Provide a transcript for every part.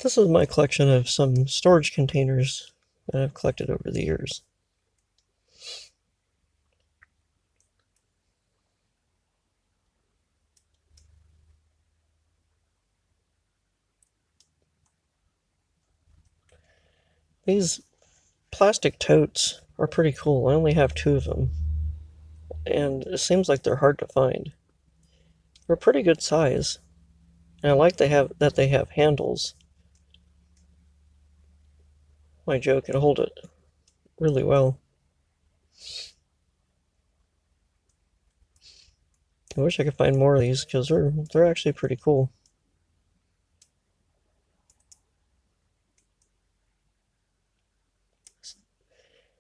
This is my collection of some storage containers that I've collected over the years. These plastic totes are pretty cool. I only have 2 of them, and it seems like they're hard to find. They're a pretty good size, and I like that they have handles. My Joe can hold it really well. I wish I could find more of these because they're actually pretty cool.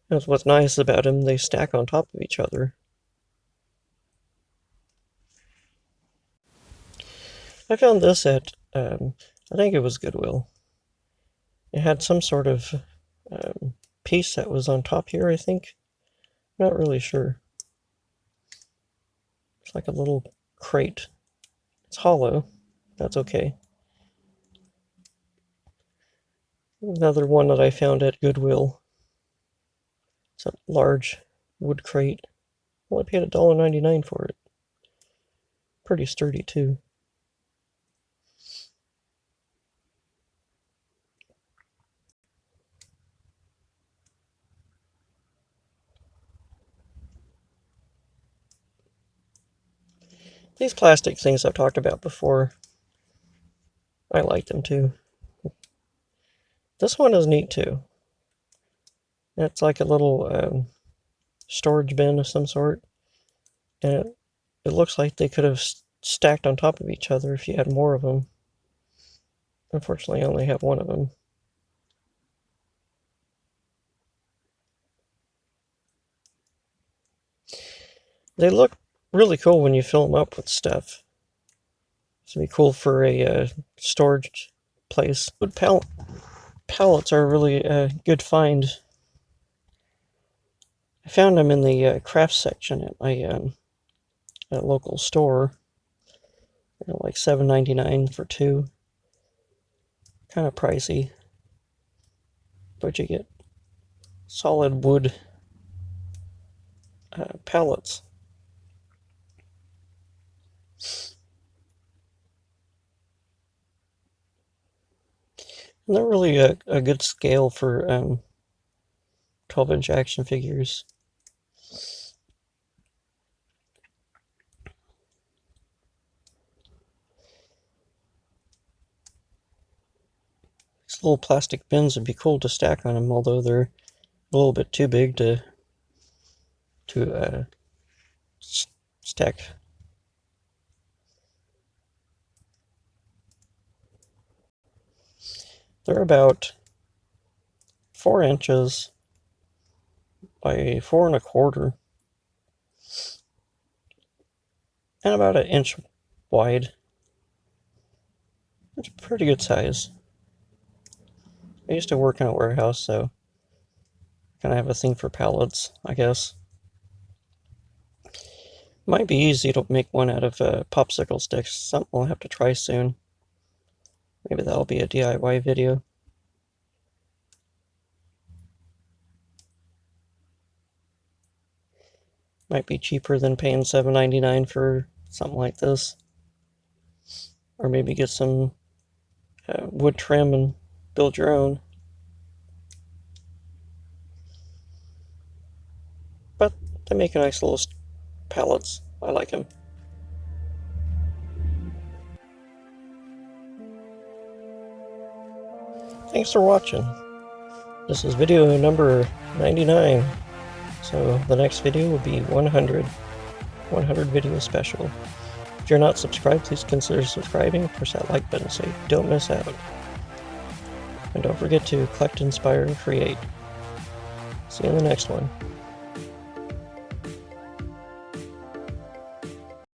That's what's nice about them, they stack on top of each other. I found this at, I think it was Goodwill. It had some sort of piece that was on top here, I think. Not really sure. It's like a little crate. It's hollow. That's okay. Another one that I found at Goodwill. It's a large wood crate. I only paid $1.99 for it. Pretty sturdy too. These plastic things I've talked about before, I like them too. This one is neat too. It's like a little storage bin of some sort, and it looks like they could have stacked on top of each other if you had more of them. Unfortunately, I only have one of them. They look really cool when you fill them up with stuff. This would be cool for a storage place. Wood pallets are really a good find. I found them in the craft section at my local store. They're like $7.99 for 2. Kind of pricey, but you get solid wood pallets. And they're really a good scale for 12-inch action figures. These little plastic bins would be cool to stack on them, although they're a little bit too big to stack. They're about 4 inches by 4 1/4, and about 1 inch wide. It's a pretty good size. I used to work in a warehouse, so kind of have a thing for pallets, I guess. Might be easy to make one out of popsicle sticks. Something we'll have to try soon. Maybe that'll be a DIY video. Might be cheaper than paying $7.99 for something like this. Or maybe get some wood trim and build your own. But they make a nice little pallets. I like them. Thanks for watching. This is video number 99. So the next video will be 100 video special. If you're not subscribed, please consider subscribing. Push that like button so you don't miss out. And don't forget to collect, inspire, and create. See you in the next one.